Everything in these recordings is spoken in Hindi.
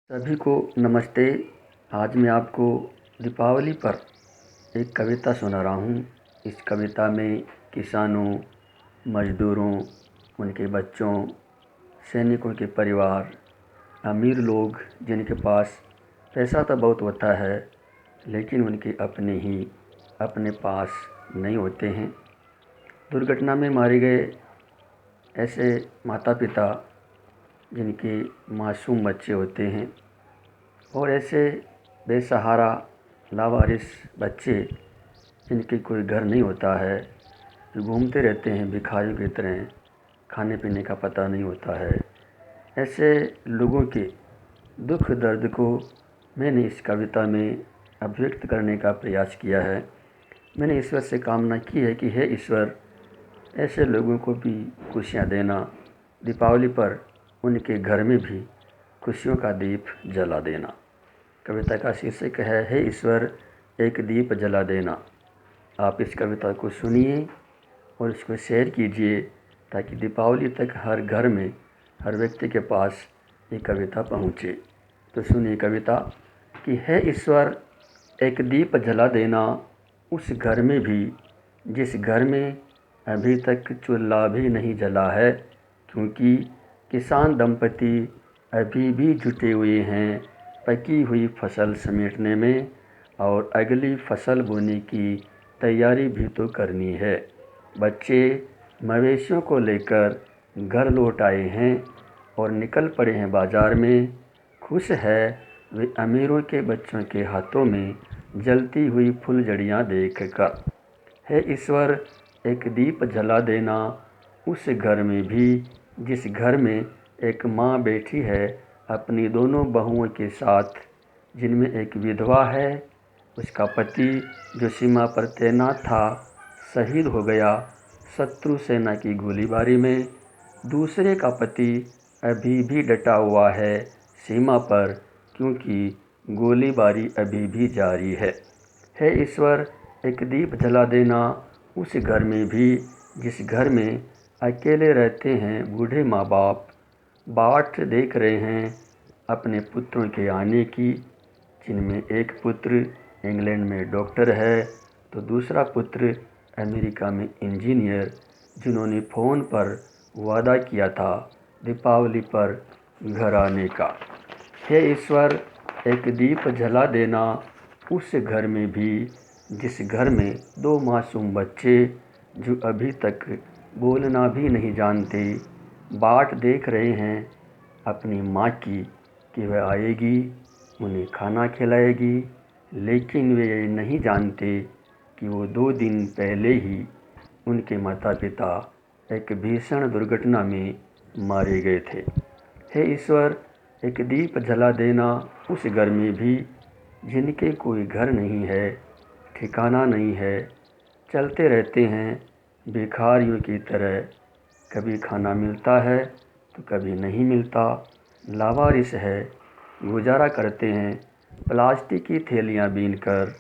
सभी को नमस्ते। आज मैं आपको दीपावली पर एक कविता सुना रहा हूँ। इस कविता में किसानों, मज़दूरों, उनके बच्चों, सैनिकों के परिवार, अमीर लोग जिनके पास पैसा तो बहुत होता है लेकिन उनके अपने पास नहीं होते हैं, दुर्घटना में मारे गए ऐसे माता पिता जिनके मासूम बच्चे होते हैं और ऐसे बेसहारा लावारिस बच्चे जिनके कोई घर नहीं होता है, जो घूमते रहते हैं भिखारियों की तरह, खाने पीने का पता नहीं होता है। ऐसे लोगों के दुख दर्द को मैंने इस कविता में अभिव्यक्त करने का प्रयास किया है। मैंने ईश्वर से कामना की है कि हे ईश्वर, ऐसे लोगों को भी खुशियाँ देना, दीपावली पर उनके घर में भी खुशियों का दीप जला देना। कविता का शीर्षक है हे ईश्वर, एक दीप जला देना। आप इस कविता को सुनिए और इसको शेयर कीजिए ताकि दीपावली तक हर घर में, हर व्यक्ति के पास ये कविता पहुँचे। तो सुनिए कविता कि हे ईश्वर, एक दीप जला देना उस घर में भी जिस घर में अभी तक चूल्हा भी नहीं जला है, क्योंकि किसान दंपति अभी भी जुटे हुए हैं पकी हुई फसल समेटने में और अगली फसल बोने की तैयारी भी तो करनी है। बच्चे मवेशियों को लेकर घर लौट आए हैं और निकल पड़े हैं बाज़ार में। खुश है वे अमीरों के बच्चों के हाथों में जलती हुई फुलझड़ियाँ देखकर। हे ईश्वर, एक दीप जला देना उस घर में भी जिस घर में एक माँ बैठी है अपनी दोनों बहुओं के साथ, जिनमें एक विधवा है, उसका पति जो सीमा पर तैनात था शहीद हो गया शत्रु सेना की गोलीबारी में। दूसरे का पति अभी भी डटा हुआ है सीमा पर, क्योंकि गोलीबारी अभी भी जारी है। हे ईश्वर, एक दीप जला देना उस घर में भी जिस घर में अकेले रहते हैं बूढ़े माँ बाप, बाट देख रहे हैं अपने पुत्रों के आने की, जिनमें एक पुत्र इंग्लैंड में डॉक्टर है तो दूसरा पुत्र अमेरिका में इंजीनियर, जिन्होंने फ़ोन पर वादा किया था दीपावली पर घर आने का। हे ईश्वर, एक दीप जला देना उस घर में भी जिस घर में दो मासूम बच्चे जो अभी तक बोलना भी नहीं जानते, बाट देख रहे हैं अपनी माँ की कि वह आएगी, उन्हें खाना खिलाएगी, लेकिन वे ये नहीं जानते कि वो 2 दिन पहले ही उनके माता पिता एक भीषण दुर्घटना में मारे गए थे। हे ईश्वर, एक दीप जला देना उस घर में भी जिनके कोई घर नहीं है, ठिकाना नहीं है, चलते रहते हैं भिखारियों की तरह। कभी खाना मिलता है तो कभी नहीं मिलता, लावारिस है, गुजारा करते हैं प्लास्टिक की थैलियाँ बीनकर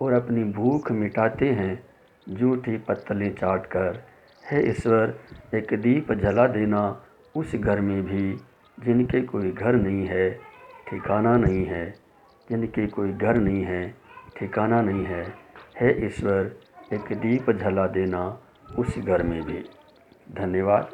और अपनी भूख मिटाते हैं जूठी पत्तलें चाट कर। हे ईश्वर, एक दीप जला देना उस घर में भी जिनके कोई घर नहीं है, ठिकाना नहीं है, जिनके कोई घर नहीं है, ठिकाना नहीं है। हे ईश्वर, एक दीप जला देना उस घर में भी। धन्यवाद।